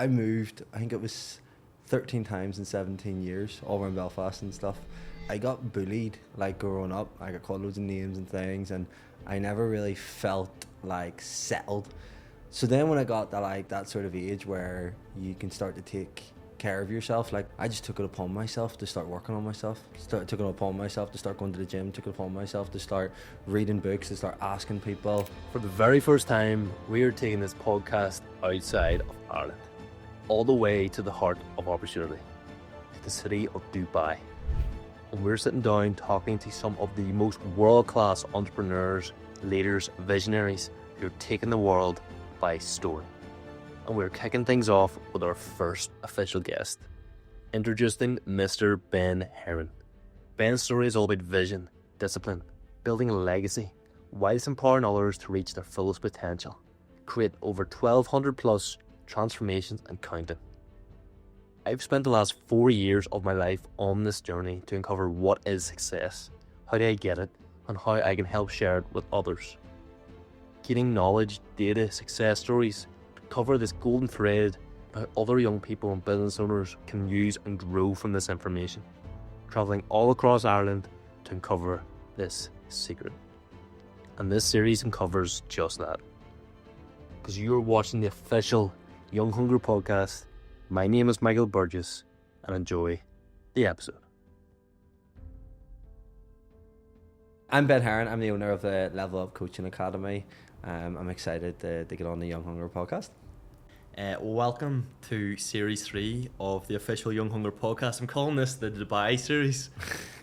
I moved, I think it was 13 times in 17 years, all around Belfast and stuff. I got bullied, like, growing up. I got called loads of names and things, and I never really felt, like, settled. So then when I got to, like, that sort of age where you can start to take care of yourself, like, I just took it upon myself to start working on myself. Took it upon myself to start going to the gym, took it upon myself to start reading books, to start asking people. For the very first time, we are taking this podcast outside of Ireland, all the way to the heart of opportunity, to the city of Dubai. And we're sitting down talking to some of the most world-class entrepreneurs, leaders, visionaries who are taking the world by storm. And we're kicking things off with our first official guest, introducing Mr. Ben Heron. Ben's story is all about vision, discipline, building a legacy, whilst empowering others to reach their fullest potential, create over 1,200 plus transformations and counting. I've spent the last 4 years of my life on this journey to uncover what is success, how do I get it, and how I can help share it with others. Gaining knowledge, data, success stories to cover this golden thread how other young people and business owners can use and grow from this information. Travelling all across Ireland to uncover this secret. And this series uncovers just that. Because you're watching the official Young Hunger podcast. My name is Michael Burgess, and enjoy the episode. I'm Ben Heron. I'm the owner of the Level Up Coaching Academy. I'm excited to get on the Young Hunger podcast. Welcome to Series 3 of the official Young Hunger podcast. I'm calling this the Dubai series,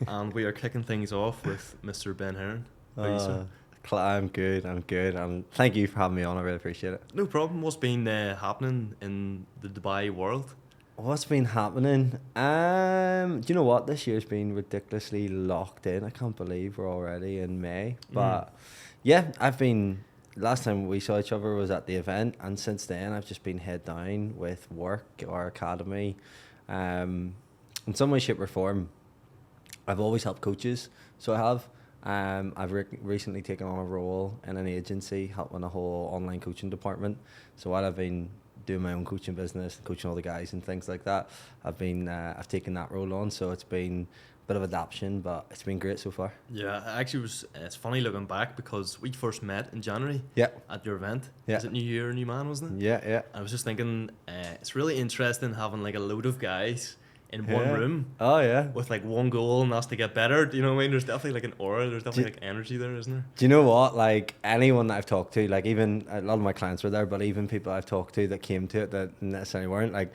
and we are kicking things off with Mr. Ben Heron. How are you, sir? I'm good. And thank you for having me on. I really appreciate it. No problem. What's been happening in the Dubai world? What's been happening? Do you know what? This year's been ridiculously locked in. I can't believe we're already in May. But yeah, last time we saw each other was at the event, and since then I've just been head down with work or academy. In some way, shape or form, I've always helped coaches, so I have. I've recently taken on a role in an agency helping a whole online coaching department. So while I've been doing my own coaching business, coaching all the guys and things like that, I've taken that role on. So it's been a bit of adaptation, but it's been great so far. Yeah, actually, it's funny looking back because we first met in January. Yeah. At your event. Yeah. Is it New Year, New Man, wasn't it? Yeah. I was just thinking, it's really interesting having like a load of guys in one room. Oh yeah. With like one goal, and that's to get better. Do you know what I mean? There's definitely like an aura. There's definitely like energy there, isn't there? Do you know what? Like anyone that I've talked to, like even a lot of my clients were there, but even people I've talked to that came to it that necessarily weren't, like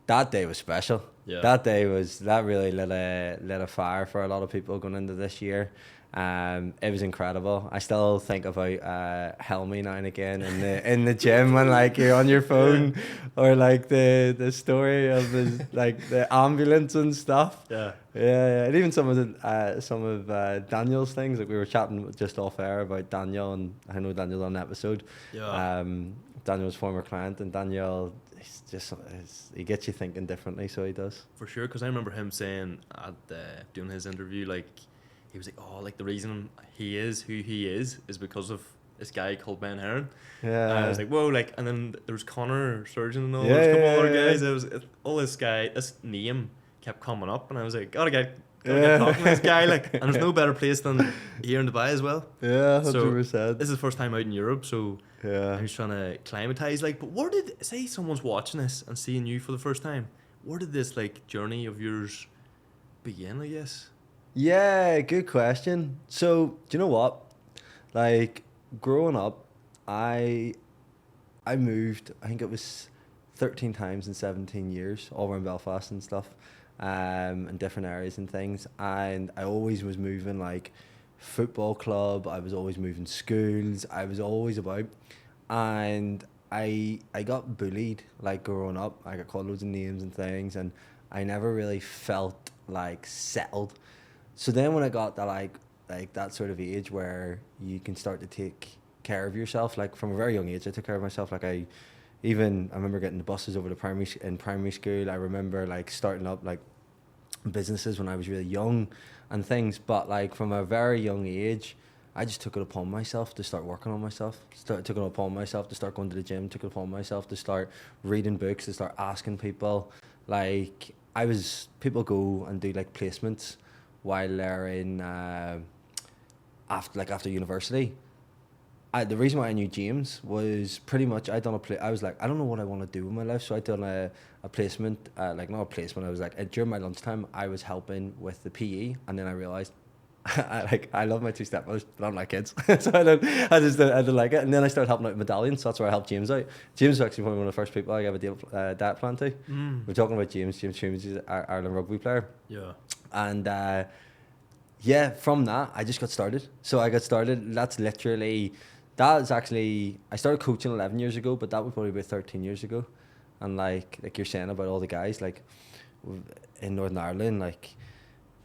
that day was special. Yeah. That really lit a fire for a lot of people going into this year. It was incredible. I still think about Helmy now and again in the gym when like you're on your phone, or like the story of the ambulance and stuff. Yeah. And even some of Daniel's things, like we were chatting just off air about Daniel, and I know Daniel's on an episode. Yeah. Daniel's former client, and Daniel, he gets you thinking differently, so he does. For sure, because I remember him saying at doing his interview, like he was like, oh, like the reason he is who he is because of this guy called Ben Heron. Yeah. And I was like, whoa, like, and then there was Connor Surgeon and all. There's a couple other guys. All this name kept coming up, and I was like, gotta get talking to this guy, like, and there's no better place than here in Dubai as well. Yeah, 100%. So this is the first time out in Europe, so yeah, I'm just trying to climatize. Like, but say someone's watching this and seeing you for the first time, where did this like journey of yours begin, I guess? Yeah, good question. So, do you know what? Like, growing up, I moved, I think it was 13 times in 17 years, all around Belfast and stuff, in different areas and things. And I always was moving, like, football club, I was always moving schools, I was always about. And I got bullied, like, growing up. I got called loads of names and things, and I never really felt, like, settled. So then when I got to like that sort of age where you can start to take care of yourself, like from a very young age I took care of myself. Like I remember getting the buses over to primary school. I remember like starting up like businesses when I was really young and things, but like from a very young age I just took it upon myself to start working on myself. Took it upon myself to start going to the gym. Took it upon myself to start reading books, to start asking people. Like, people go and do like placements while they're in after university. The reason why I knew James was pretty much I was like, I don't know what I want to do with my life, so I done a placement, like not a placement. I was like, during my lunchtime, I was helping with the PE, and then I realized I love my two stepbrothers, but I don't like kids, so I didn't like it. And then I started helping out with medallions, so that's where I helped James out. James was actually probably one of the first people I gave a diet plan to. We're talking about James Toombs, he's an Ireland rugby player. Yeah. And from that I just got started. So I got started. That's actually, I started coaching 11 years ago, but that was probably about 13 years ago. And like you're saying about all the guys, like in Northern Ireland, like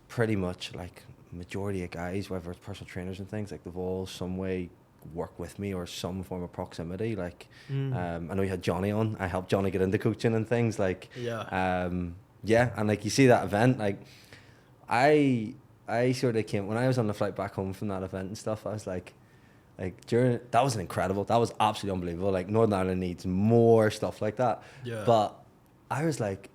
pretty much like majority of guys, whether it's personal trainers and things, like they've all some way worked with me or some form of proximity. Like I know you had Johnny on. I helped Johnny get into coaching and things. Like and like you see that event, like I sort of came when I was on the flight back home from that event and stuff. I was like that was that was absolutely unbelievable. Like Northern Ireland needs more stuff like that. Yeah. But I was like,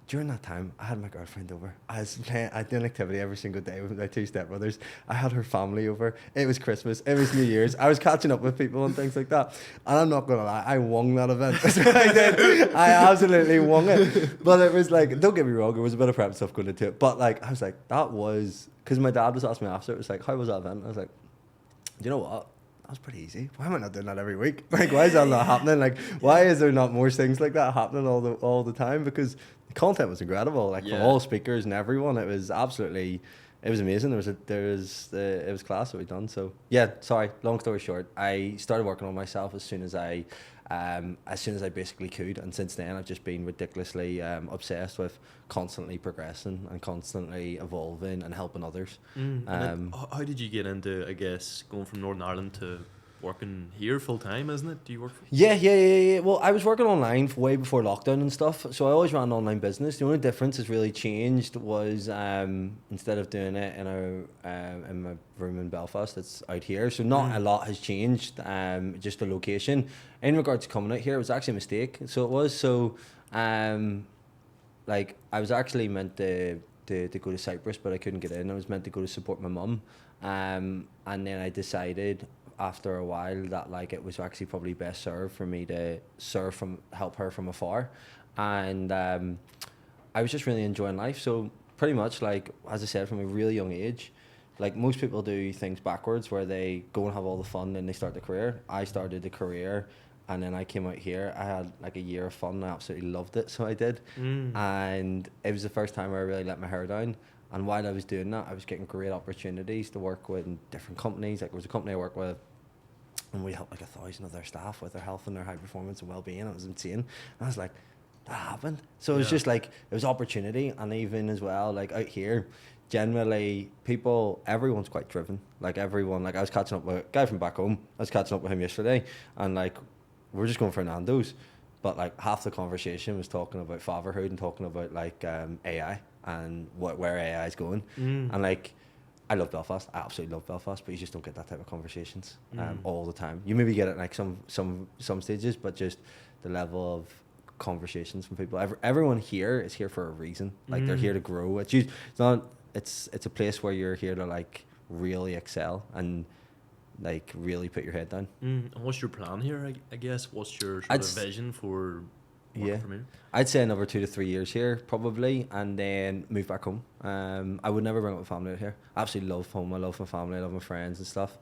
during that time, I had my girlfriend over. I did an activity every single day with my two stepbrothers. I had her family over. It was Christmas. It was New Year's. I was catching up with people and things like that. And I'm not gonna lie, I won that event. I did. I absolutely won it. But it was like, don't get me wrong, there was a bit of prep stuff going into it. But like, I was like, because my dad was asking me after. It was like, how was that event? I was like, do you know what? That was pretty easy. Why am I not doing that every week? Like, why is that not happening? Like, why is there not more things like that happening all the time? Because the content was incredible. Like from all speakers and everyone, it was amazing. It was class what we done. So yeah, sorry. Long story short, I started working on myself as soon as I basically could, and since then I've just been ridiculously obsessed with constantly progressing and constantly evolving and helping others. How did you get into, I guess, going from Northern Ireland to working here full time, isn't it? Do you work? Yeah. Well, I was working online way before lockdown and stuff, so I always ran an online business. The only difference that's really changed was instead of doing it in my room in Belfast, it's out here. So not a lot has changed. Just the location. In regards to coming out here, it was actually a mistake. So it was. So like I was actually meant to go to Cyprus, but I couldn't get in. I was meant to go to support my mum, and then I decided after a while that like it was actually probably best served for me to help her from afar, and I was just really enjoying life. So pretty much, like as I said, from a really young age, like most people do things backwards, where they go and have all the fun and they start the career. I started the career, and then I came out here. I had like a year of fun. I absolutely loved it, so I did. And it was the first time where I really let my hair down. And while I was doing that, I was getting great opportunities to work with different companies. Like there was a company I worked with, and we helped like 1,000 of their staff with their health and their high performance and well-being. It was insane. And I was like, that happened. So it was just like, it was opportunity. And even as well, like out here, generally everyone's quite driven. Like everyone, like I was catching up with a guy from back home. I was catching up with him yesterday, and like we're just going for Nando's, but like half the conversation was talking about fatherhood and talking about like AI and where AI is going. And like, I love Belfast. I absolutely love Belfast, but you just don't get that type of conversations all the time. You maybe get it in like some stages, but just the level of conversations from people. Everyone here is here for a reason. Like they're here to grow. It's a place where you're here to like really excel and like really put your head down. And what's your plan here? I guess what's your sort of vision for? I'd say another 2 to 3 years here probably, and then move back home. I would never bring up my family out here. I absolutely love home. I love my family. I love my friends and stuff.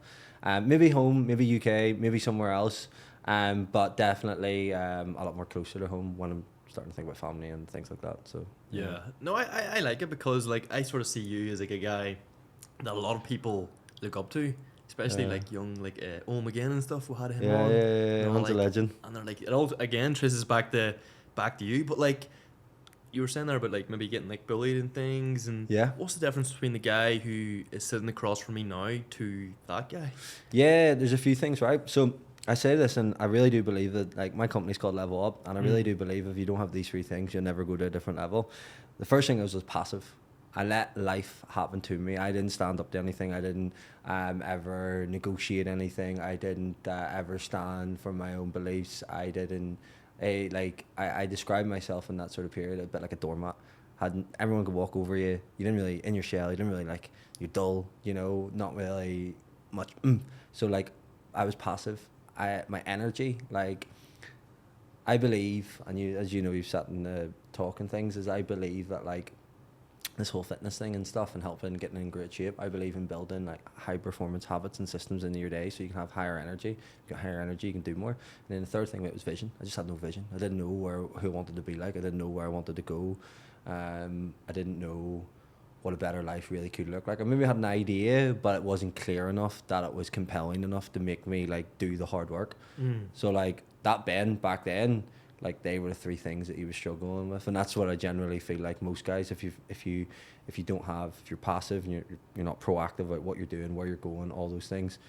Maybe home, maybe UK, maybe somewhere else. But definitely a lot more closer to home when I'm starting to think about family and things like that. So no, I like it because like I sort of see you as like a guy that a lot of people look up to. Especially like young, like Owen McGinn and stuff. We had him on. Yeah, Owen's a legend. And they're like, it all again traces back to you. But like you were saying there about like maybe getting like bullied and things. And what's the difference between the guy who is sitting across from me now to that guy? Yeah, there's a few things, right? So I say this, and I really do believe that like my company's called Level Up, and I really do believe if you don't have these three things, you'll never go to a different level. The first thing was passive. I let life happen to me. I didn't stand up to anything. I didn't ever negotiate anything. I didn't ever stand for my own beliefs. I didn't. I described myself in that sort of period a bit like a doormat. Had everyone could walk over you. You didn't really in your shell. You didn't really like. You're dull. You know, not really much. So like, I was passive. My energy like. I believe, and you, as you know, you've sat in the talk and things, is I believe that like this whole fitness thing and stuff and helping getting in great shape, I believe in building like high performance habits and systems into your day so you can have higher energy. You got higher energy, you can do more. And then the third thing was vision. I just had no vision. I didn't know who I wanted to be like. I didn't know where I wanted to go. I didn't know what a better life really could look like. I maybe had an idea, but it wasn't clear enough that it was compelling enough to make me like do the hard work. So like that Ben back then, like they were the three things that he was struggling with, and that's what I generally feel like most guys. If you're passive and you're not proactive about what you're doing, where you're going, all those things,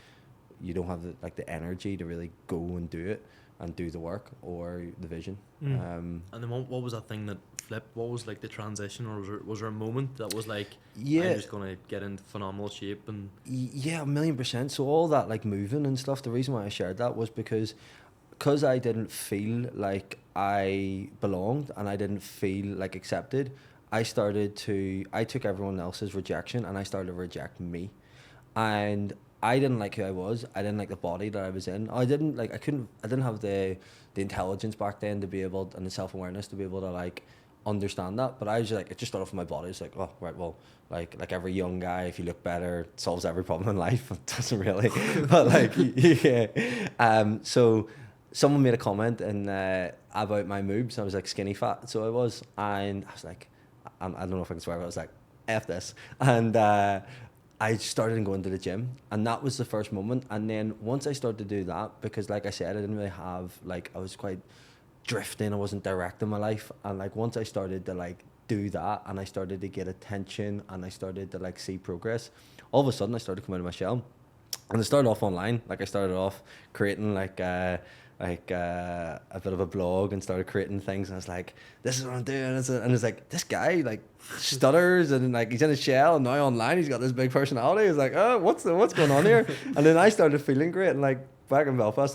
you don't have the energy to really go and do it and do the work or the vision. And then what was that thing that flipped? What was like the transition, or was there a moment that was like, yeah, I'm just gonna get into phenomenal shape? And yeah, 1,000,000%. So all that like moving and stuff, the reason why I shared that was because I didn't feel like I belonged and I didn't feel like accepted. I took everyone else's rejection and I started to reject me. And I didn't like who I was. I didn't like the body that I was in. I didn't have the intelligence back then to be able, and the self-awareness to be able to like understand that. But I was like, it just started off with my body. It's like, oh right, well, like every young guy, if you look better, it solves every problem in life. It doesn't really, but like yeah. So someone made a comment about my moves. I was like skinny fat, so I was, and I was like, I don't know if I can swear, but I was like, F this, and I started going to the gym, and that was the first moment. And then once I started to do that, because like I said, I didn't really have I was quite drifting. I wasn't directing my life, and like once I started to like do that, and I started to get attention, and I started to like see progress, all of a sudden I started coming out of my shell, and I started off online. Like I started off creating a bit of a blog and started creating things, and I was like, this is what I'm doing, and it's like, this guy like stutters and like he's in a shell, and now online he's got this big personality. It's like, oh, what's going on here? And then I started feeling great, and like back in Belfast,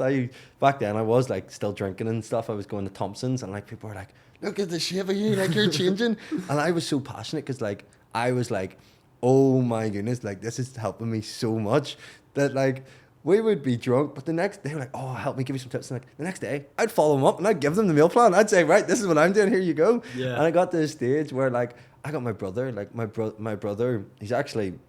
back then I was like still drinking and stuff. I was going to Thompson's, and like people were like, look at the shape of you, like you're changing. And I was so passionate because like I was like, oh my goodness, like this is helping me so much that like we would be drunk, but the next day, we're like, oh, help me, give me some tips. And like the next day, I'd follow them up and I'd give them the meal plan. I'd say, right, this is what I'm doing. Here you go. Yeah. And I got to a stage where like I got my brother, like my brother, he's actually,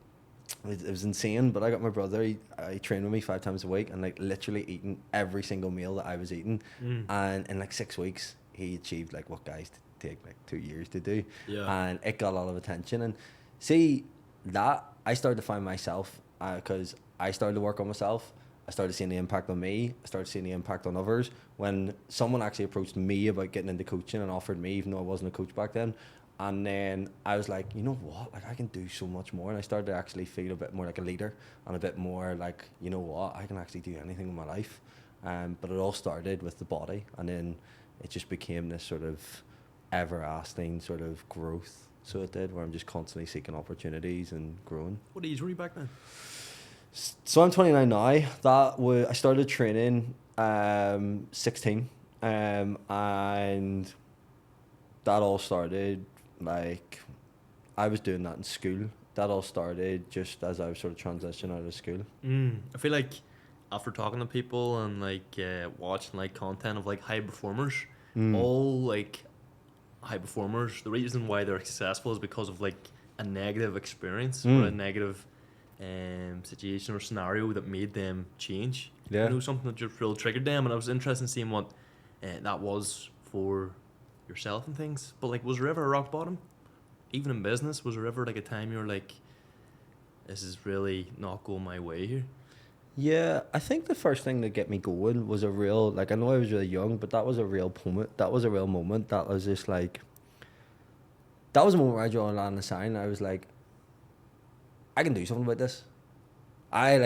it was insane, but I got my brother, he trained with me 5 times a week and like literally eating every single meal that I was eating. And in like 6 weeks, he achieved like what guys take like 2 years to do. Yeah. And it got a lot of attention. And see that, I started to find myself because I started to work on myself. I started seeing the impact on me. I started seeing the impact on others. When someone actually approached me about getting into coaching and offered me, even though I wasn't a coach back then, and then I was like, you know what? Like I can do so much more. And I started to actually feel a bit more like a leader and a bit more like, you know what? I can actually do anything in my life. But it all started with the body, and then it just became this sort of everlasting sort of growth. So it did, where I'm just constantly seeking opportunities and growing. what age were you back then? So I'm 29 now. I started training 16, and that all started like I was doing that in school. That all started just as I was sort of transitioning out of school. I feel like after talking to people and like watching like content of like high performers, all like high performers, the reason why they're successful is because of like a negative experience or a negative situation or scenario that made them change. Yeah. You know, something that just really triggered them, and I was interested in seeing what that was for yourself and things. But like, was there ever a rock bottom? Even in business, was there ever like a time you were like, this is really not going my way here? Yeah, I think the first thing that get me going was a real, like I know I was really young, but that was a real moment. That was a real moment. That was just like, that was a moment where I drew a line in the sand. I was like, I can do something about this. I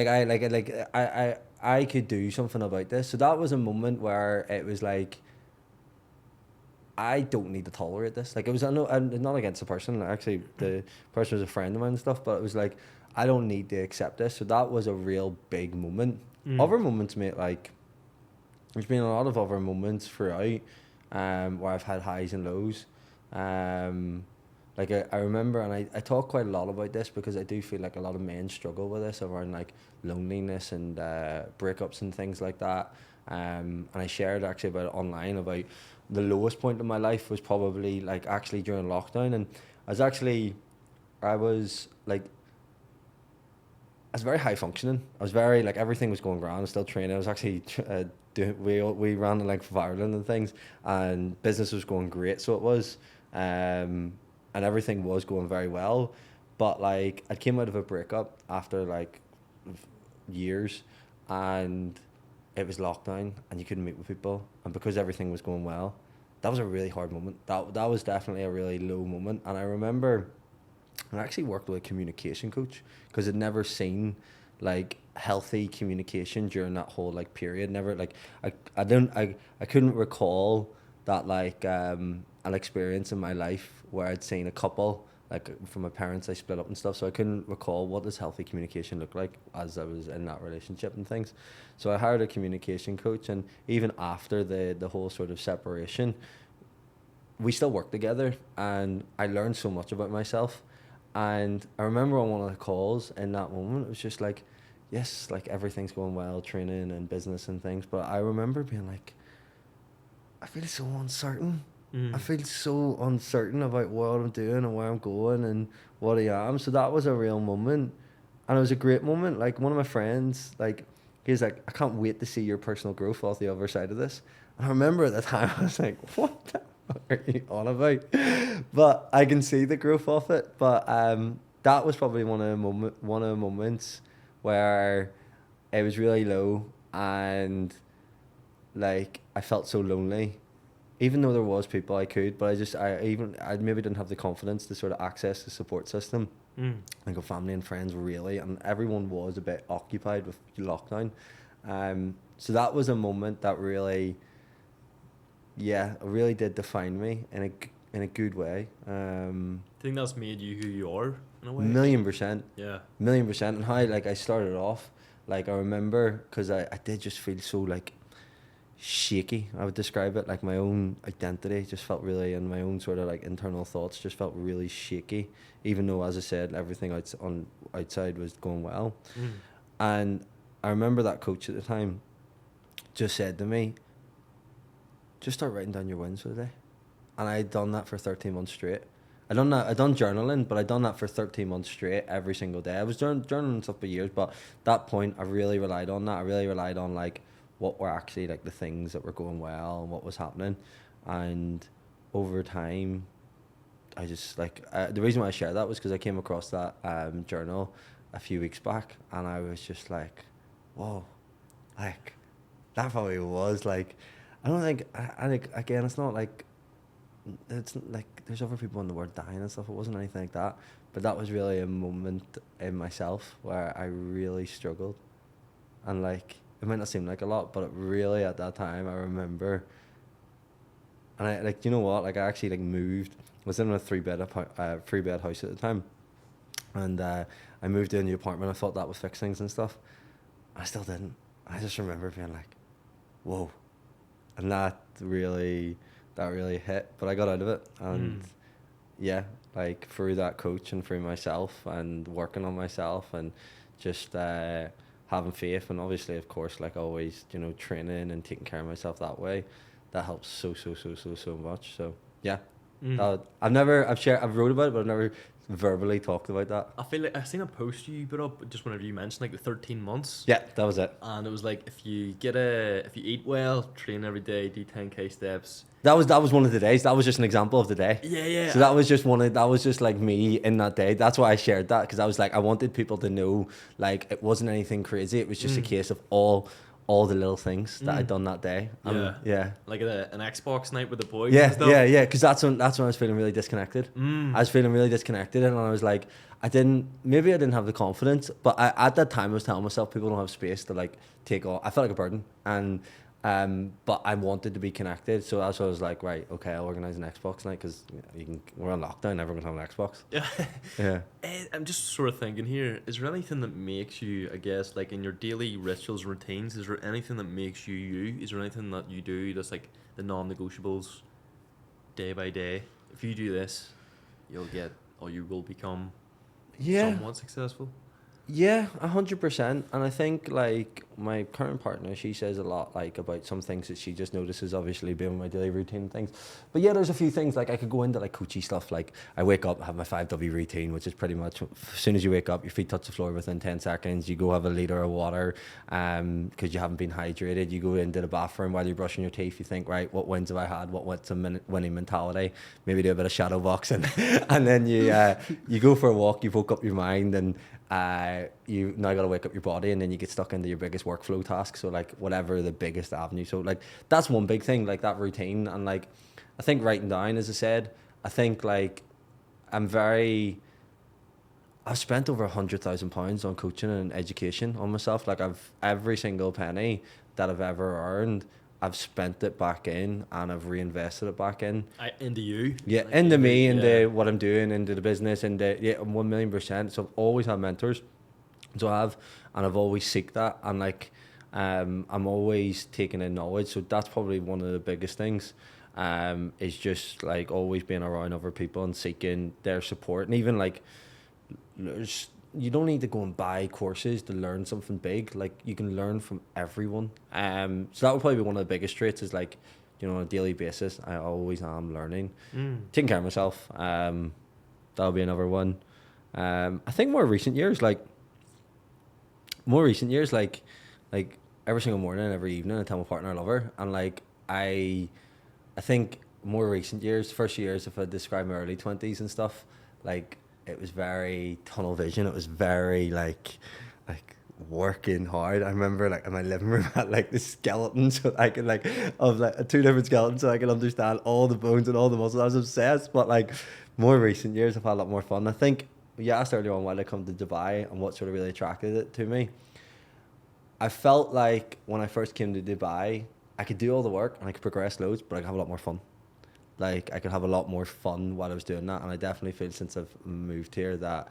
could do something about this. So that was a moment where it was like, I don't need to tolerate this. Like, it was, I'm not against the person. Actually, the person was a friend of mine and stuff, but it was like, I don't need to accept this. So that was a real big moment. Other moments, mate, like, there's been a lot of other moments throughout where I've had highs and lows. Like, I remember, and I talk quite a lot about this because I do feel like a lot of men struggle with this around, like, loneliness and breakups and things like that. And I shared actually about it online, about the lowest point in my life was probably, like, actually during lockdown. And I was very high functioning. I was very, like, everything was going grand. I was still training. I was actually we ran the length of Ireland and things, and business was going great. So it was, and everything was going very well. But, like, I came out of a breakup after, like, years, and it was lockdown, and you couldn't meet with people. And because everything was going well, that was a really hard moment. That was definitely a really low moment. And I remember I actually worked with a communication coach because I'd never seen, like, healthy communication during that whole, like, period. Never, like, I couldn't recall that, like, an experience in my life where I'd seen a couple, like, from my parents, I split up and stuff, so I couldn't recall what does healthy communication look like as I was in that relationship and things. So I hired a communication coach, and even after the whole sort of separation, we still worked together, and I learned so much about myself. And I remember on one of the calls in that moment, it was just like, yes, like, everything's going well, training and business and things, but I remember being like, I feel so uncertain. I feel so uncertain about what I'm doing and where I'm going and what I am. So that was a real moment. And it was a great moment. Like, one of my friends, like, he's like, I can't wait to see your personal growth off the other side of this. And I remember at the time, I was like, what the fuck are you on about? But I can see the growth off it. But that was probably one of the moments where it was really low, and, like, I felt so lonely. Even though there was people I could, but I maybe didn't have the confidence to sort of access the support system. Like, a family and friends, really, and everyone was a bit occupied with lockdown. So that was a moment that really did define me in a good way. I think that's made you who you are in a way. 1,000,000%. Yeah. 1,000,000%. And how, like, I started off, like, I remember, because I did just feel so, like, shaky, I would describe it. Like, my own identity just felt really, and my own sort of, like, internal thoughts just felt really shaky, even though, as I said, everything outside was going well. And I remember that coach at the time just said to me, just start writing down your wins for the day. And I'd done that for 13 months straight. I'd done journaling, but I'd done that for 13 months straight every single day. I was journaling stuff for years, but at that point I really relied on that. I really relied on, like, what were actually, like, the things that were going well and what was happening. And over time, I just, like, the reason why I shared that was because I came across that journal a few weeks back, and I was just like, whoa, like, that probably was, like, I don't think, again, it's not like, it's like, there's other people in the world dying and stuff, it wasn't anything like that, but that was really a moment in myself where I really struggled. And, like, it might not seem like a lot, but it really, at that time, I remember, and I, like, you know what, like, I actually, like, moved. I was in a three-bed house at the time, and I moved to a new apartment. I thought that would fix things and stuff. I still didn't. I just remember being like, whoa, and that really hit. But I got out of it, and yeah, like, through that coach and through myself and working on myself and just having faith, and obviously, of course, like, always, you know, training and taking care of myself that way, that helps so much. So yeah, I've wrote about it, but I've never verbally talked about that. I feel like I seen a post you put up just whenever you mentioned, like, the 13 months. Yeah, that was it. And it was like, if you eat well, train every day, do 10k steps. That was one of the days. That was just an example of the day. Yeah. So that was just like me in that day. That's why I shared that, because I was like, I wanted people to know, like, it wasn't anything crazy. It was just a case of all the little things that I'd done that day. Yeah. Like an Xbox night with the boys. Yeah, and stuff. yeah. Because that's when I was feeling really disconnected. I was feeling really disconnected, and I was like, I didn't have the confidence, but at that time I was telling myself, people don't have space to, like, take off. I felt like a burden, and But I wanted to be connected, so that's why I was like, right, okay, I'll organize an Xbox night because we're on lockdown, everyone's having an Xbox. Yeah. Yeah. I'm just sort of thinking here, is there anything that makes you, I guess, like in your daily rituals, routines, is there anything that makes you you? Is there anything that you do that's like the non-negotiables day by day? If you do this, you'll get, or you will become somewhat successful? Yeah, 100%. And I think like my current partner, she says a lot like about some things that she just notices, obviously being my daily routine and things. But yeah, there's a few things like I could go into like coachy stuff. Like I wake up, have my 5W routine, which is pretty much as soon as you wake up, your feet touch the floor within 10 seconds. You go have a liter of water because you haven't been hydrated. You go into the bathroom while you're brushing your teeth. You think, right, what wins have I had? What wins a winning mentality? Maybe do a bit of shadow boxing, and then you go for a walk. You woke up your mind and. You now got to wake up your body, and then you get stuck into your biggest workflow task. So like whatever the biggest avenue. So like that's one big thing, like that routine. And like I think writing down, as I said, I think like I've spent over £100,000 on coaching and education on myself. Like every single penny that I've ever earned, I've spent it back in and I've reinvested it back in. Into you? Yeah, like into me, into what I'm doing, into the business, into 1,000,000%. So I've always had mentors. So I've always seek that, and like I'm always taking in knowledge. So that's probably one of the biggest things. Is just like always being around other people and seeking their support, and even like you don't need to go and buy courses to learn something big. Like you can learn from everyone. So that would probably be one of the biggest traits is like, on a daily basis, I always am learning, taking care of myself. That'll be another one. I think more recent years, like every single morning, every evening, I tell my partner I love her. And like, I think more recent years, first years, if I describe my early 20s and stuff, like, it was very tunnel vision. It was very like working hard. I remember like in my living room I had like the skeletons so I could like of like 2 different skeletons so I could understand all the bones and all the muscles. I was obsessed. But like more recent years I've had a lot more fun. I think you asked earlier on why I come to Dubai and what sort of really attracted it to me. I felt like when I first came to Dubai I could do all the work and I could progress loads, but I could have a lot more fun. Like I could have a lot more fun while I was doing that, and I definitely feel since I've moved here that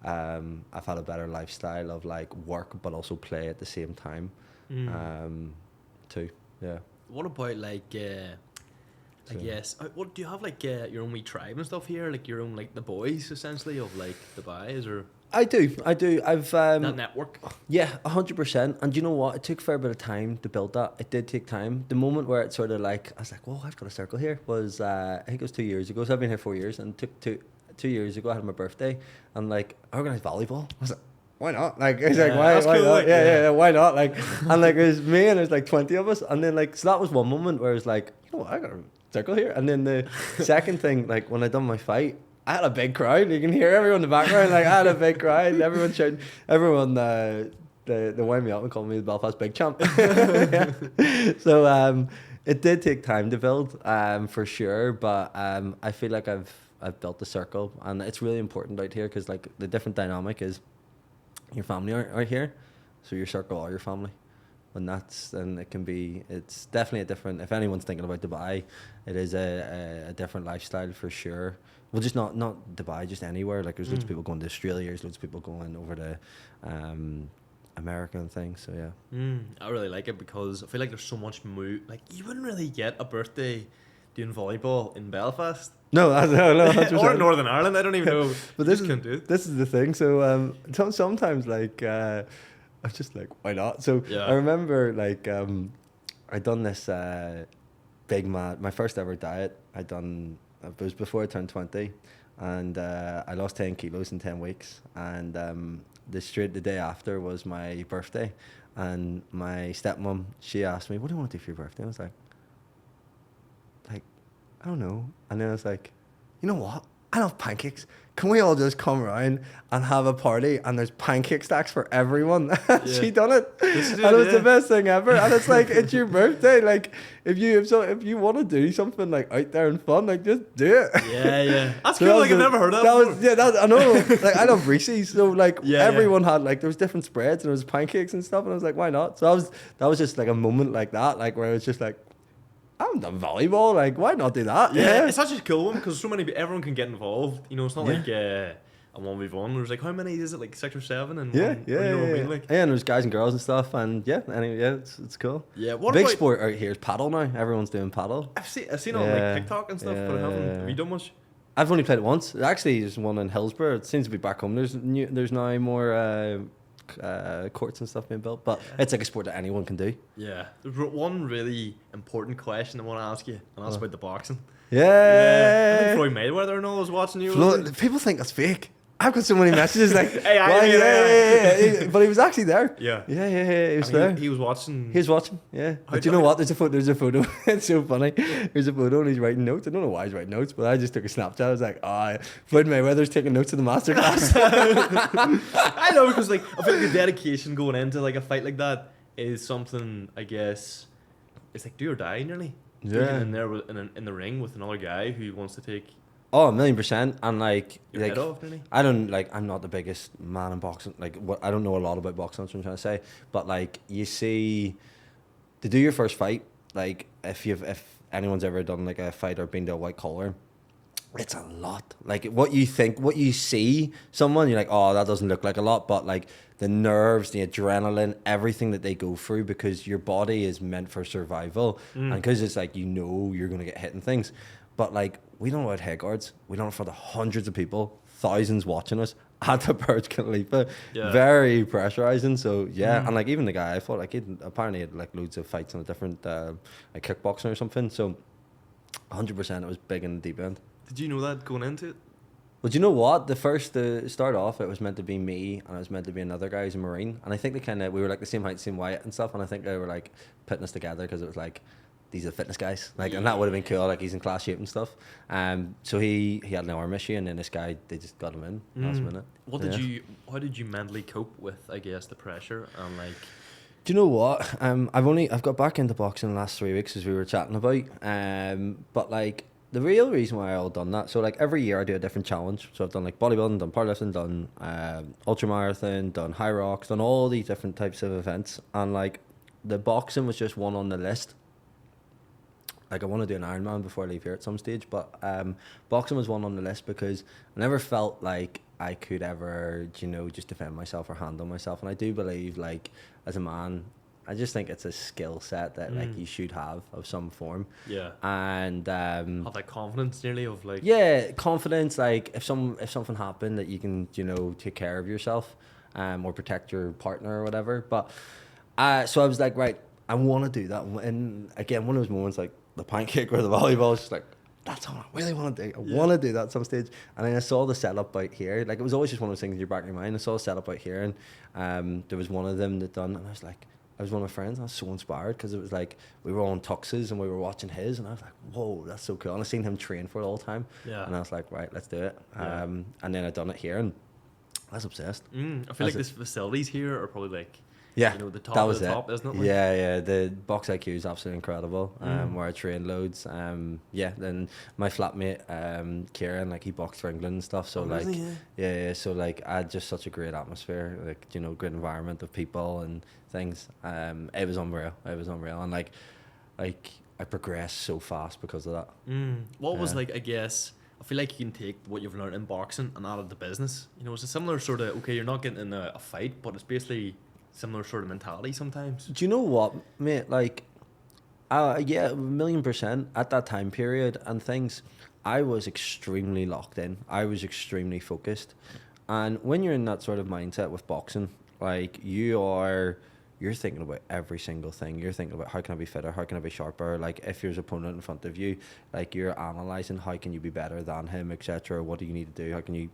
I've had a better lifestyle of like work but also play at the same time, too. Yeah. What about like I guess what do you have like your own wee tribe and stuff here, like your own like the boys essentially of like Dubai? Is there? I do. I've that network. Yeah, 100%. And you know what? It took a fair bit of time to build that. It did take time. The moment where it sort of like I was like, "Whoa, I've got a circle here." Was I think it was 2 years ago. So I've been here 4 years, and it took 2 years ago. I had my birthday, and like I organized volleyball. I was like, why not? Like it's like why cool, not? like, Yeah, why not? Like and like it was me and there's like 20 of us, and then like so that was one moment where it was like, you know what, I got a circle here. And then the second thing, like when I done my fight, I had a big crowd. You can hear everyone in the background. Like I had a big crowd. Everyone shouting. Everyone they wind me up and call me the Belfast Big Champ. So it did take time to build, for sure. But I feel like I've built the circle, and it's really important out here because like the different dynamic is your family aren't here, so your circle are your family. And it's definitely a different, if anyone's thinking about Dubai, it is a different lifestyle for sure. Well, just not Dubai, just anywhere. Like there's loads of people going to Australia, there's loads of people going over to America and things. So yeah. I really like it because I feel like there's so much like you wouldn't really get a birthday doing volleyball in Belfast. No, 100%. Or in Northern Ireland. I don't even know. But this is the thing. So sometimes like I'm just like, why not? So yeah. I remember like I done this my first ever diet. It was before I turned 20, and I lost 10 kilos in 10 weeks. And the day after was my birthday, and my stepmom, she asked me, "What do you want to do for your birthday?" I was like, I don't know. And then I was like, you know what? I love pancakes. Can we all just come around and have a party and there's pancake stacks for everyone? And she done it. And it was the best thing ever. And it's like, it's your birthday. Like, if you want to do something like out there and fun, like just do it. Yeah. That's cool. Like, I've never heard of that. I know. Like, I love Reese's. So like everyone had like, there was different spreads and there was pancakes and stuff. And I was like, why not? So that was just like a moment like that, like where it's just like, I'm done volleyball. Like, why not do that? Yeah, it's such a cool one because so many everyone can get involved. You know, it's not like a 1v1. There's like, how many is it? Like 6 or 7? And yeah. You know what I mean? Like, and there's guys and girls and stuff. And anyway, it's cool. Yeah, what big about, sport out here is paddle now. Everyone's doing paddle. I've seen it on like TikTok and stuff, but I haven't. Have you done much? I've only played it once. Actually, there's one in Hillsborough. It seems to be back home. There's now more courts and stuff being built, but it's like a sport that anyone can do. Yeah, there's one really important question I want to ask you, and that's about the boxing. Yeah. I think Floyd Mayweather and all was watching you. People think that's fake. I've got so many messages like, hey, but he was actually there. Yeah. He was there. He was watching. He was watching. Yeah. But you know what? There's a photo. It's so funny. There's a photo and he's writing notes. I don't know why he's writing notes, but I just took a Snapchat. I was like, Floyd Mayweather's taking notes in the masterclass. I know, because like I feel like the dedication going into like a fight like that is something, I guess, it's like do or die nearly. Yeah. In there in the ring with another guy who wants to take. Oh, 1,000,000%. And like, your head off, nearly. I'm not the biggest man in boxing. Like, I don't know a lot about boxing, that's what I'm trying to say. But like, you see, to do your first fight, like if anyone's ever done like a fight or been to a white collar, it's a lot. Like what you see someone, you're like, oh, that doesn't look like a lot, but like the nerves, the adrenaline, everything that they go through, because your body is meant for survival, and because it's like, you're gonna get hit and things. But like, we don't know about head guards. We don't know for the hundreds of people, thousands watching us at the Burj Khalifa. Yeah. Very pressurizing. So yeah, and like even the guy I fought, like he apparently had like loads of fights on a different like kickboxing or something. So 100% it was big in the deep end. Did you know that going into it? Well, do you know what? The first to start off, it was meant to be me and it was meant to be another guy who's a Marine. And I think we were like the same height, same weight and stuff. And I think they were like putting us together because it was like, these are fitness guys, like, and that would have been cool. Like, he's in class shape and stuff. So he had an arm issue, and then this guy, they just got him in last minute. How did you mentally cope with, I guess, the pressure and like? Do you know what? I've got back into boxing the last 3 weeks, as we were chatting about. But like, the real reason why I all done that. So like every year I do a different challenge. So I've done like bodybuilding, done powerlifting, done ultramarathon, done high rocks, done all these different types of events, and like the boxing was just one on the list. Like, I want to do an Ironman before I leave here at some stage, but boxing was one on the list because I never felt like I could ever, just defend myself or handle myself. And I do believe, like, as a man, I just think it's a skill set that like you should have of some form. Yeah. And have that confidence nearly of like. Yeah, confidence. Like, if something happened, that you can take care of yourself, or protect your partner or whatever. But so I was like, right, I want to do that. And again, one of those moments like the pancake or the volleyball, it's just like, that's all I really want to do. I want to do that at some stage. And then I saw the setup out here. Like, it was always just one of those things in your back of your mind. I saw a setup out here, and there was one of them that done, and I was like, I was one of my friends, and I was so inspired because it was like we were all in tuxes and we were watching his, and I was like, whoa, that's so cool. And I seen him train for it all the time. Yeah. And I was like, right, let's do it. Yeah. And then I done it here, and I was obsessed. I feel like the facilities here are probably like, yeah, the top that of was the it. top, isn't it? Like? Yeah. The box IQ is absolutely incredible. Where I train loads. Then my flatmate, Kieran, like, he boxed for England and stuff. So so like I had just such a great atmosphere, like, great environment of people and things. It was unreal. And like I progressed so fast because of that. What was like, I guess, I feel like you can take what you've learned in boxing and add it to business. It's a similar sort of, okay, you're not getting in a fight, but it's basically similar sort of mentality sometimes. Do you know what, mate? Like, yeah, 1,000,000% at that time period and things, I was extremely locked in. I was extremely focused. And when you're in that sort of mindset with boxing, like, you're thinking about every single thing. You're thinking about, how can I be fitter? How can I be sharper? Like, if there's an opponent in front of you, like, you're analysing how can you be better than him, etc. What do you need to do? How can you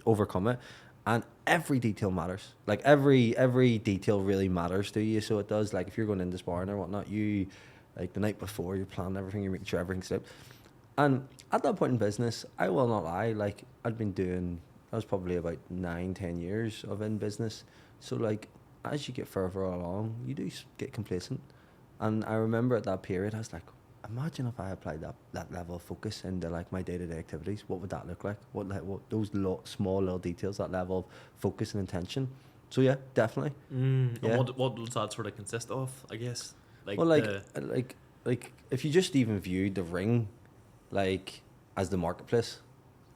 overcome it? And every detail matters. Like, every detail really matters to you. So it does. Like, if you're going into sparring or whatnot, you, like, the night before, you're planning everything, you're making sure everything's slipped. And at that point in business, I will not lie, like I was probably about 9, 10 years of in business. So like as you get further along, you do get complacent. And I remember at that period, I was like, imagine if I applied that level of focus into like my day-to-day activities. What would that look like? What those small little details, that level of focus and intention. So yeah, definitely. And Yeah. what does that sort of consist of, I guess? Well, like if you just even viewed the ring, like as the marketplace,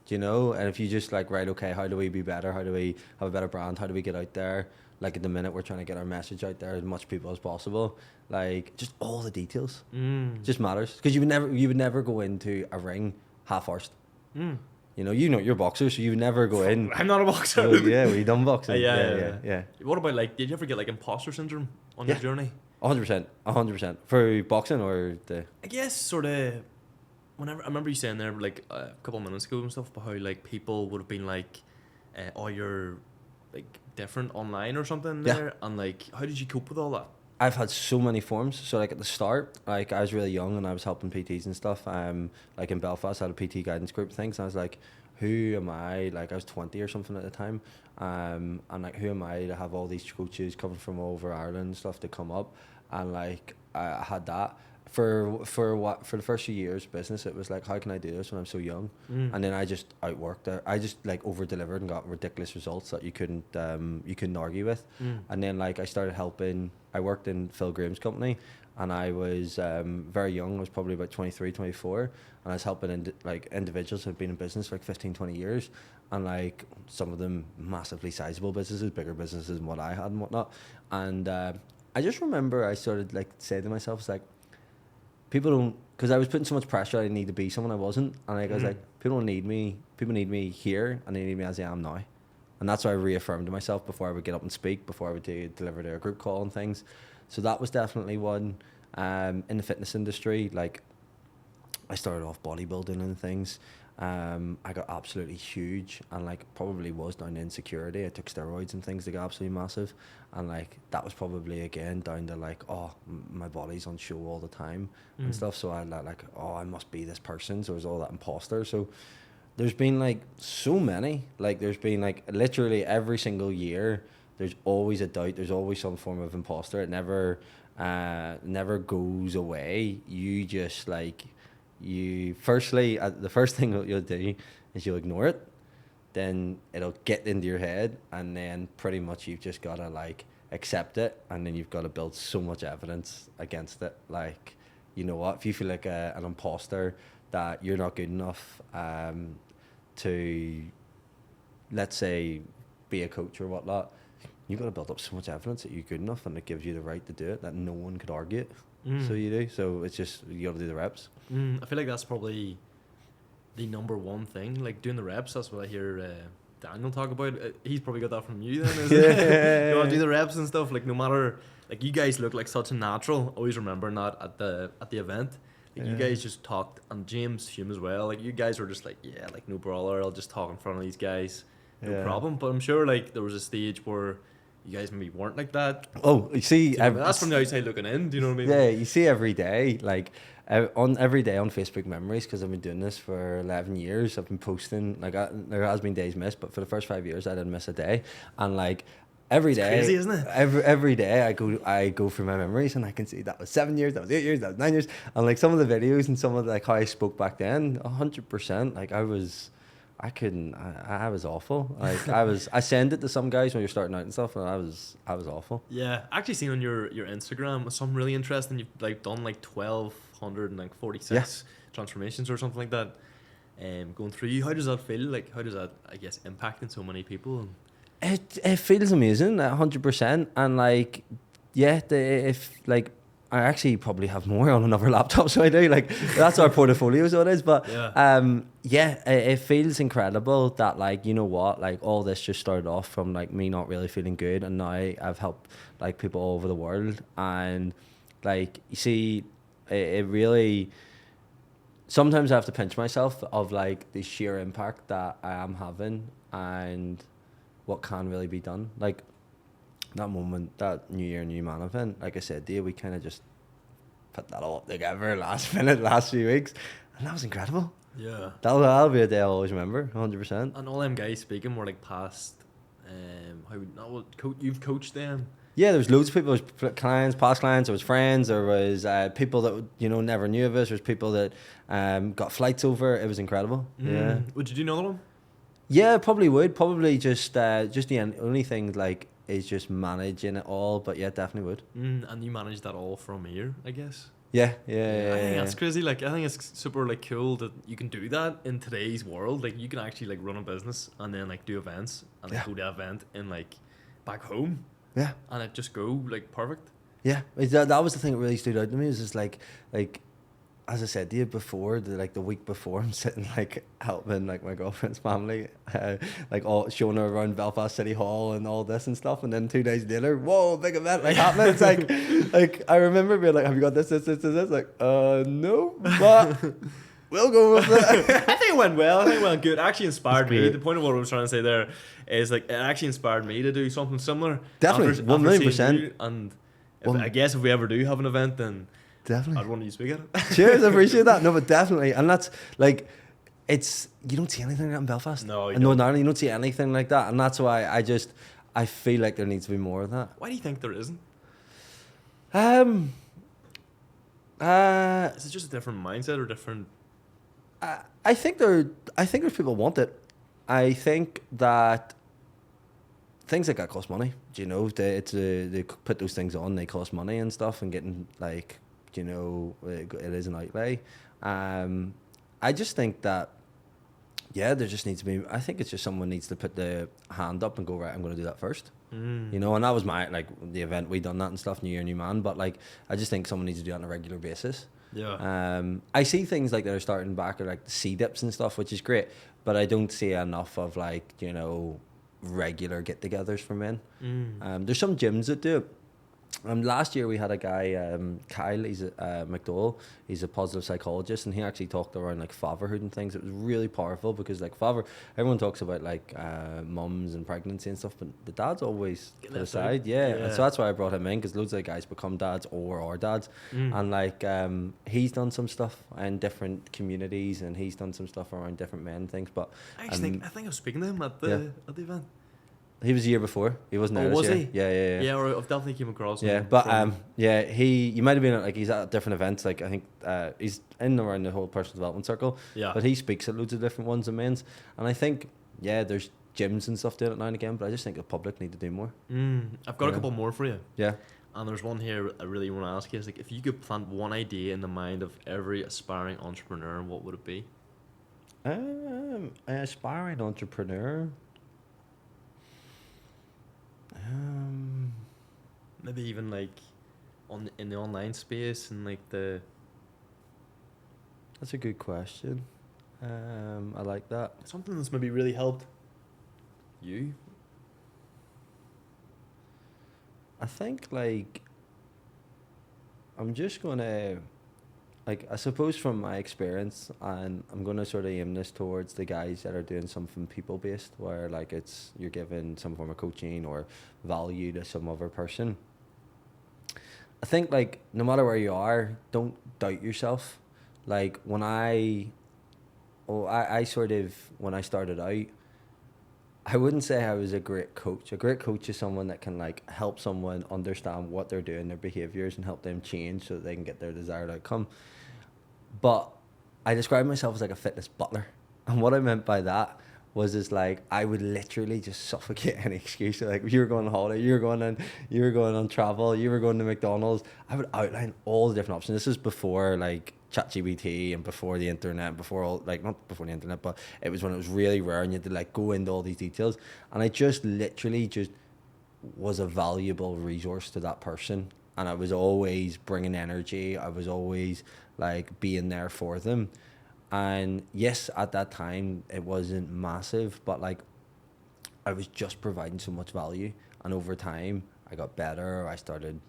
do you know? And if you just like, right, okay, how do we be better? How do we have a better brand? How do we get out there? Like at the minute, we're trying to get our message out there as much people as possible. Like just all the details, just matters, because you would never go into a ring half-arsed. You know you're a boxer, so you would never go in. I'm not a boxer. Oh, yeah, we done boxing. Yeah. What about like, did you ever get like imposter syndrome on your journey? 100%. For boxing or the. I guess sort of. Whenever I remember you saying there like a couple of minutes ago and stuff about how like people would have been like, "Oh, you're like different online or something." Yeah. There, and like, how did you cope with all that? I've had so many forms. So like at the start, like I was really young and I was helping PTs and stuff. Like in Belfast, I had a PT guidance group things. And I was like, who am I? Like I was 20 or something at the time. And like, who am I to have all these coaches coming from all over Ireland and stuff to come up? And like I had that. For the first few years of business, it was like, how can I do this when I'm so young? And then I just outworked it. I just like over delivered and got ridiculous results that you couldn't argue with. And then like I started helping. I worked in Phil Graham's company, and I was very young. I was probably about 23, 24, and I was helping like individuals who had been in business for like 15, 20 years, and like some of them massively sizable businesses, bigger businesses than what I had and whatnot. And I just remember I started like saying to myself, it's like, people don't, because I was putting so much pressure, I need to be someone I wasn't. And like, I was like, people don't need me. People need me here, and they need me as I am now. And that's why I reaffirmed to myself before I would get up and speak, before I would deliver to a group call and things. So that was definitely one. In the fitness industry, like I started off bodybuilding and things. I got absolutely huge, and like probably was down to insecurity. I took steroids and things that got absolutely massive, and like that was probably again down to like, my body's on show all the time and stuff. So I like, I must be this person. So it was all that imposter. So there's been like so many, like there's been like literally every single year there's always a doubt, there's always some form of imposter. It never goes away. You just like, the first thing that you'll do is you'll ignore it, then it'll get into your head, and then pretty much you've just got to like accept it, and then you've got to build so much evidence against it. Like, you know what, if you feel like an imposter, that you're not good enough to, let's say, be a coach or whatnot, you've got to build up so much evidence that you're good enough, and it gives you the right to do it, that no one could argue it. So you do. So it's just, you got to do the reps. I feel like that's probably the number one thing, like doing the reps. That's what I hear Daniel talk about. He's probably got that from you then, isn't it? You want to do the reps and stuff, like no matter, like you guys look like such a natural. Always remembering that at the event. Like you guys just talked, and James Hume as well. Like you guys were just like, yeah, like no brawler. I'll just talk in front of these guys, no problem. But I'm sure like there was a stage where you guys maybe weren't like that. Oh, you see, that's from the outside looking in. Do you know what I mean? Yeah, you see every day, like every day on Facebook Memories, because I've been doing this for 11 years. I've been posting, like there has been days missed, but for the first 5 years I didn't miss a day. And like every day, crazy, isn't it? Every day I go through my memories, and I can see that was 7 years, that was 8 years, that was 9 years, and like some of the videos and some of like how I spoke back then, 100%. Like I was awful. Like I send it to some guys when you're starting out and stuff, and I was awful. Yeah, actually seen on your Instagram something really interesting. You've like done like 1,246 transformations or something like that. Going through you, how does that feel? Like how does that, I guess, impacting so many people? It feels amazing, 100%, and like if like. I actually probably have more on another laptop, so I do. Like, that's our portfolio, so it is. But, it feels incredible that, like, you know what, like, all this just started off from, like, me not really feeling good, and now I've helped, like, people all over the world. And, like, you see, it really... Sometimes I have to pinch myself of, like, the sheer impact that I am having and what can really be done. Like, that moment, that New Year, New Man event, like I said, we kind of just put that all up together last few weeks, and that was incredible. Yeah. That'll be a day I'll always remember, 100%. And all them guys speaking were like past. You've coached them. Yeah, there was loads of people. There was clients, past clients. There was friends. There was people that never knew of us. There was people that got flights over. It was incredible. Yeah. Would you do another one? Yeah, probably would. Probably just the only thing like is just managing it all. But yeah, definitely would. And you manage that all from here, I guess. Yeah. I think that's crazy. Like, I think it's super like cool that you can do that in today's world. Like, you can actually like run a business and then like do events and like go to an event in like back home. Yeah. And it just go like perfect. Yeah, that was the thing that really stood out to me. It was just like as I said to you before, the week before, I'm sitting like helping like my girlfriend's family, like all showing her around Belfast City Hall and all this and stuff, and then 2 days later, whoa, big event like happening. It's like I remember being like, have you got this? Like, no, but we'll go with it. I think it went well. I think it went good. It actually inspired me. The point of what I was trying to say there is like it actually inspired me to do something similar. Definitely, 1,000,000%. And I guess if we ever do have an event, then definitely I'd want you to speak at it. Cheers, I appreciate that. No, but definitely, and that's like, you don't see anything like that in Belfast. No, you and don't. Northern Ireland, you don't see anything like that, and that's why I feel like there needs to be more of that. Why do you think there isn't? Is it just a different mindset or different? I think there's people want it. I think that things like that cost money. Do you know, they put those things on, they cost money and stuff, and getting like, it is an outlay. I just think that, yeah, there just needs to be, I think it's just someone needs to put the hand up and go, right, I'm going to do that first. And that was the event, we done that and stuff, New Year, New Man, but like, I just think someone needs to do that on a regular basis. Yeah. I see things like that are starting back, or like the sea dips and stuff, which is great, but I don't see enough of like, regular get-togethers for men. There's some gyms that do it. Last year we had a guy, Kyle, he's McDowell, he's a positive psychologist, and he actually talked around like fatherhood and things. It was really powerful because like everyone talks about like mums and pregnancy and stuff, but the dads always put aside. Yeah. And so that's why I brought him in, because loads of the guys become dads or are dads. And like he's done some stuff in different communities, and he's done some stuff around different men and things. But I think I was speaking to him at the event. He was the year before. He wasn't there. Was this year. he? Yeah. Yeah, or I've definitely came across him. Yeah, but you might have been like, he's at different events. Like I think he's in and around the whole personal development circle. Yeah. But he speaks at loads of different ones and men's, and I think there's gyms and stuff doing it now and again. But I just think the public need to do more. I've got a couple more for you. Yeah. And there's one here I really want to ask you. Is like, if you could plant one idea in the mind of every aspiring entrepreneur, what would it be? An aspiring entrepreneur. Maybe even like in the online space and like the. That's a good question. I like that. Something that's maybe really helped you. I think like I'm just gonna, like, I suppose from my experience, and I'm gonna sort of aim this towards the guys that are doing something people based, where like you're giving some form of coaching or value to some other person. I think like no matter where you are, don't doubt yourself. Like when I sort of, when I started out, I wouldn't say I was a great coach. A great coach is someone that can like help someone understand what they're doing, their behaviors, and help them change so that they can get their desired outcome. But I described myself as like a fitness butler. And what I meant by that was like I would literally just suffocate any excuse. So like if you were going on holiday, you were going on travel, you were going to McDonald's, I would outline all the different options. This is before like ChatGPT and before the internet, before all, like not before the internet, but it was when it was really rare and you had to like go into all these details. And I just literally just was a valuable resource to that person. And I was always bringing energy. I was always like being there for them. And yes, at that time it wasn't massive, but like I was just providing so much value. And over time I got better. I started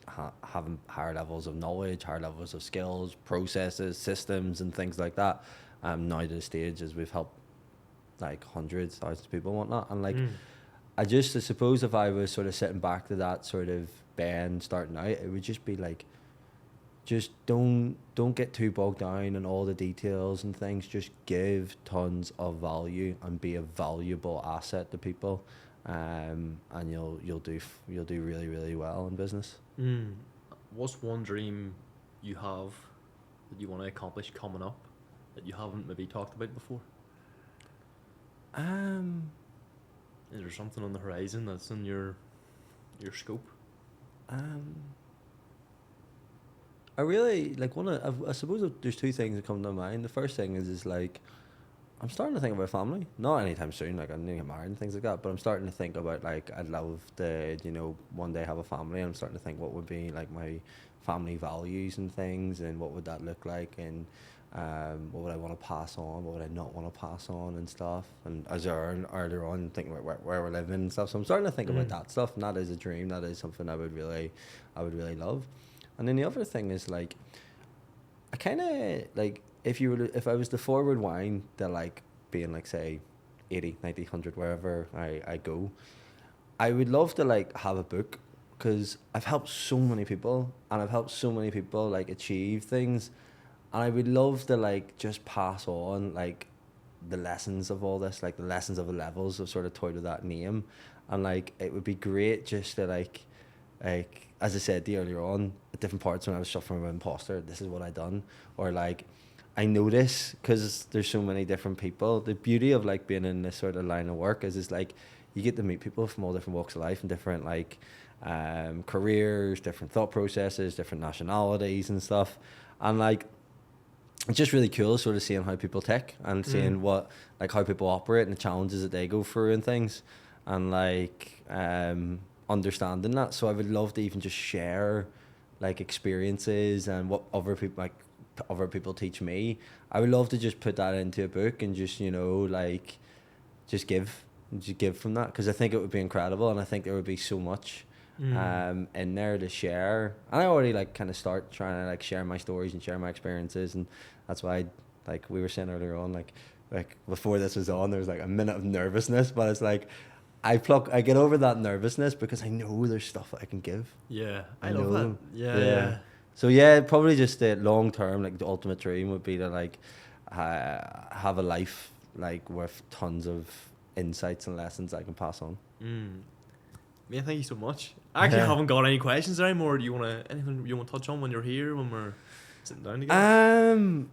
having higher levels of knowledge, higher levels of skills, processes, systems, and things like that. Now to the stage as we've helped like hundreds, thousands of people and whatnot. And like I suppose if I was sort of sitting back to that sort of Ben starting out, it would just be like just don't get too bogged down in all the details and things. Just give tons of value and be a valuable asset to people, and you'll do really, really well in business. What's one dream you have that you want to accomplish coming up that you haven't maybe talked about before? Is there something on the horizon that's in your scope? I really like I suppose there's two things that come to mind. The first thing is like I'm starting to think about family. Not anytime soon, like I'm gonna get married and things like that. But I'm starting to think about like I'd love to, one day have a family. And I'm starting to think what would be like my family values and things, and what would that look like, and what would I want to pass on, what would I not want to pass on and stuff. And as I earn earlier on, thinking about where we're living and stuff. So I'm starting to think about that stuff, and that is a dream. That is something I would really love. And then the other thing is like, I kind of like if I was to forward wind to like being like say 80, 90, 100, wherever I go, I would love to like have a book, because I've helped so many people, and I've helped so many people like achieve things, and I would love to like just pass on like the lessons of all this, like the lessons of the levels of sort of toy to that name. And like it would be great just to like as I said to you earlier on, at different parts when I was suffering with imposter, this is what I done. Or like I notice, because there's so many different people, the beauty of like being in this sort of line of work is like you get to meet people from all different walks of life and different like careers, different thought processes, different nationalities and stuff. And like it's just really cool sort of seeing how people tick and seeing what like how people operate and the challenges that they go through and things, and like understanding that. So I would love to even just share like experiences and what other people teach me. I would love to just put that into a book and just like just give from that, because I think it would be incredible, and I think there would be so much in there to share. And I already like kind of start trying to like share my stories and share my experiences, and that's why like we were saying earlier on, like before this was on, there was like a minute of nervousness, but it's like I get over that nervousness because I know there's stuff that I can give. Yeah, I love know. that. Yeah. So yeah, probably just the long term, like the ultimate dream would be to like have a life like with tons of insights and lessons I can pass on. Yeah, thank you so much. I actually haven't got any questions anymore. Do you want anything you want to touch on when you're here, when we're sitting down together?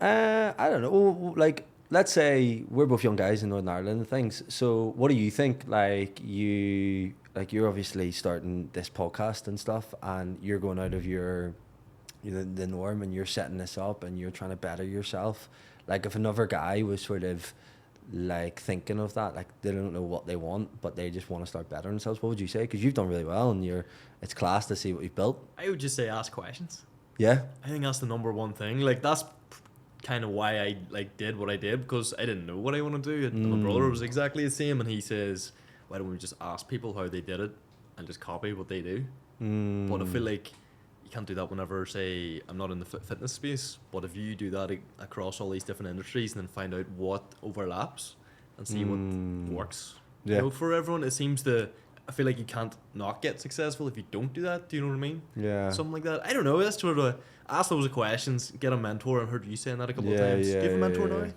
I don't know. Like, let's say we're both young guys in Northern Ireland and things. So what do you think? Like you're obviously starting this podcast and stuff, and you're going out of the norm, and you're setting this up, and you're trying to better yourself. Like if another guy was sort of like thinking of that, like they don't know what they want, but they just want to start bettering themselves, what would you say? Because you've done really well, and it's class to see what you've built. I would just say ask questions. Yeah, I think that's the number one thing. Like that's kind of why I like did what I did, because I didn't know what I want to do. And my brother was exactly the same, and he says, why don't we just ask people how they did it and just copy what they do? But I feel like you can't do that whenever, say, I'm not in the fitness space, but if you do that across all these different industries and then find out what overlaps and see what works for everyone, it seems to, I feel like you can't not get successful if you don't do that. Do you know what I mean? Yeah. Something like that. I don't know. That's sort of ask those questions, get a mentor. I've heard you saying that a couple of times. Do you have a mentor now?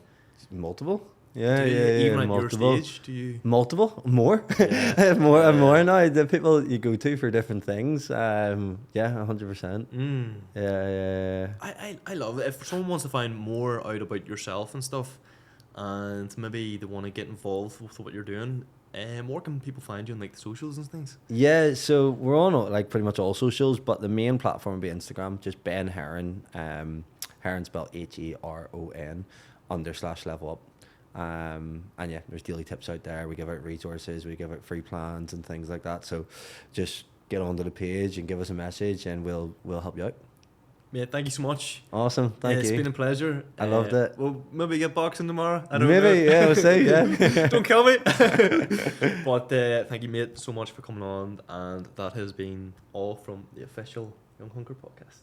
Multiple. Yeah, even at multiple. your stage, do you? Multiple, more, more now. The people you go to for different things. 100%. Yeah. I love it. If someone wants to find more out about yourself and stuff, and maybe they want to get involved with what you're doing, where can people find you on like the socials and things? Yeah, so we're on like pretty much all socials, but the main platform would be Instagram. Just Ben Heron. Heron spelled HERON_level up. And yeah, there's daily tips out there. We give out resources, we give out free plans and things like that. So just get onto the page and give us a message, and we'll help you out. Mate, thank you so much. Awesome, thank you. It's been a pleasure. I loved it. We'll maybe get boxing tomorrow. I don't know. We'll see. Yeah. Don't kill me. But thank you, mate, so much for coming on, and that has been all from the official Young Hunker podcast.